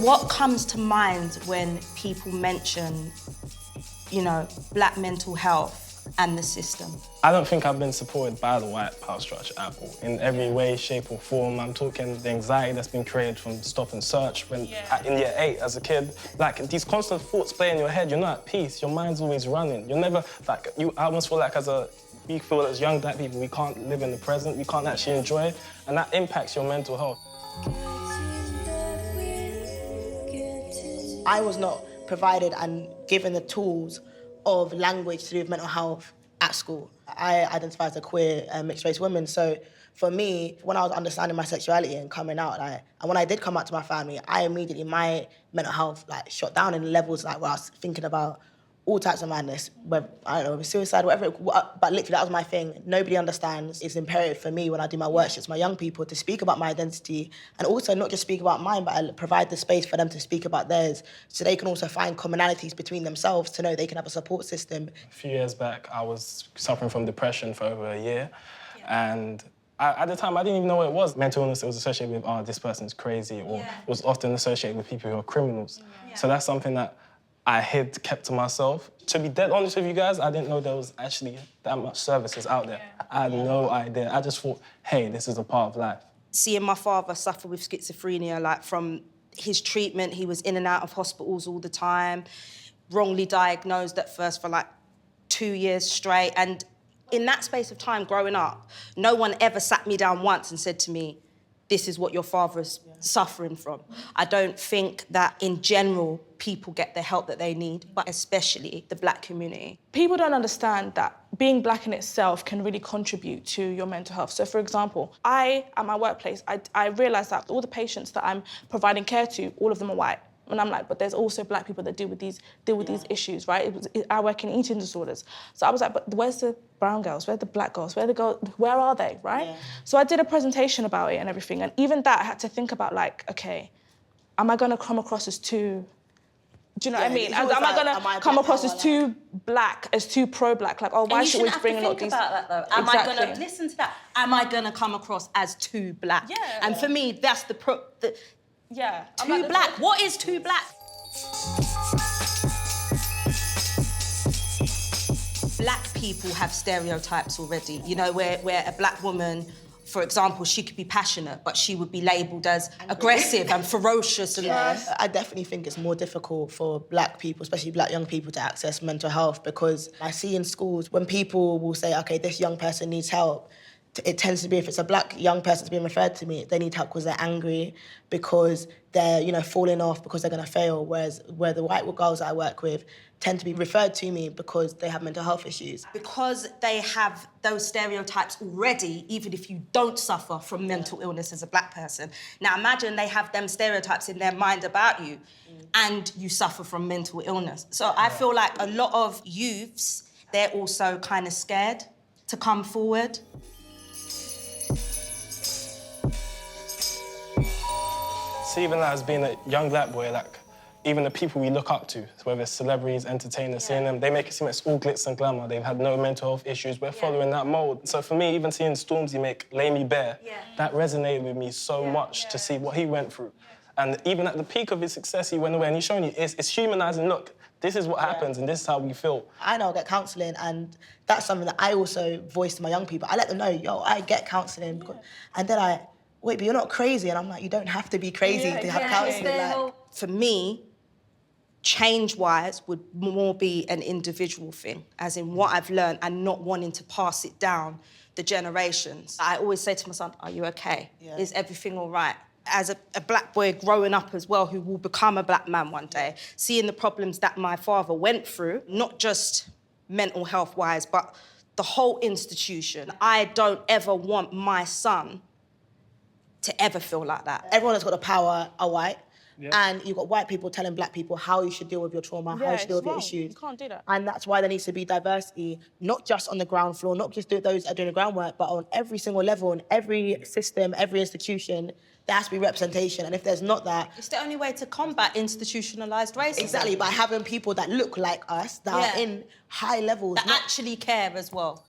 What comes to mind when people mention, you know, black mental health and the system? I don't think I've been supported by the white power structure at all. In every way, shape or form. I'm talking the anxiety that's been created from stop and search when in year 8 as a kid. Like these constant thoughts play in your head, you're not at peace, your mind's always running. You're never, like, I almost feel like we feel as young black people, we can't live in the present, we can't actually enjoy it, and that impacts your mental health. I was not provided and given the tools of language to do with mental health at school. I identify as a queer mixed-race woman, so for me, when I was understanding my sexuality and coming out, and when I did come out to my family, my mental health shot down in levels where I was thinking about all types of madness, whether, I don't know, suicide, whatever, but literally that was my thing. Nobody understands. It's imperative for me when I do my workshops, my young people, to speak about my identity and also not just speak about mine, but I provide the space for them to speak about theirs so they can also find commonalities between themselves to know they can have a support system. A few years back, I was suffering from depression for over a year, and at the time, I didn't even know what it was. Mental illness, it was associated with, oh, this person's crazy, or it was often associated with people who are criminals. So that's something that I had kept to myself. To be dead honest with you guys, I didn't know there was actually that much services out there. I had no idea. I just thought, hey, this is a part of life. Seeing my father suffer with schizophrenia, from his treatment, he was in and out of hospitals all the time, wrongly diagnosed at first for 2 years straight. And in that space of time growing up, no one ever sat me down once and said to me, this is what your father's suffering from. I don't think that, in general, people get the help that they need, but especially the black community. People don't understand that being black in itself can really contribute to your mental health. So, for example, at my workplace, I realised that all the patients that I'm providing care to, all of them are white. And I'm like, but there's also black people that deal with these issues, right? I work in eating disorders. So I was like, but where's the brown girls? Where are the black girls? Where are they, right? Yeah. So I did a presentation about it and everything. And even that, I had to think about okay, am I gonna come across as too, do you know what I mean? Am I gonna come across as too black, as too pro-black? Why should we bring in all these? About that, though. Am I gonna listen to that? Am I gonna come across as too black? Yeah. And for me, that's yeah. Too black. What is too black? Black people have stereotypes already. You know, where a black woman, for example, she could be passionate, but she would be labelled as aggressive and ferocious. I definitely think it's more difficult for black people, especially black young people, to access mental health, because I see in schools when people will say, OK, this young person needs help, it tends to be, if it's a black young person that's being referred to me, they need help because they're angry, because they're, falling off, because they're going to fail, whereas the white girls that I work with tend to be referred to me because they have mental health issues. Because they have those stereotypes already, even if you don't suffer from mental illness as a black person. Now imagine they have them stereotypes in their mind about you and you suffer from mental illness. So I feel like a lot of youths, they're also kind of scared to come forward. See, even as being a young black boy, even the people we look up to, whether it's celebrities, entertainers, seeing them, they make it seem like it's all glitz and glamour. They've had no mental health issues. We're following that mold. So for me, even seeing Stormzy make Lay Me Bare, that resonated with me so much to see what he went through. And even at the peak of his success, he went away and he's showing you, it's humanising, look, this is what happens and this is how we feel. I know I get counselling, and that's something that I also voice to my young people. I let them know, yo, I get counselling. And then wait, but you're not crazy. And I'm like, you don't have to be crazy to have counselling. For me, change-wise would more be an individual thing, as in what I've learned and not wanting to pass it down the generations. I always say to my son, are you okay? Yeah. Is everything all right? As a black boy growing up as well, who will become a black man one day, seeing the problems that my father went through, not just mental health-wise, but the whole institution. I don't ever want my son to ever feel like that. Everyone that's got the power are white. Yeah. And you've got white people telling black people how you should deal with your trauma, how you should deal with your issues. You can't do that. And that's why there needs to be diversity, not just on the ground floor, not just those that are doing the groundwork, but on every single level, in every system, every institution. There has to be representation, and if there's not that... It's the only way to combat institutionalised racism. Exactly, by having people that look like us, that are in high levels. That actually care as well.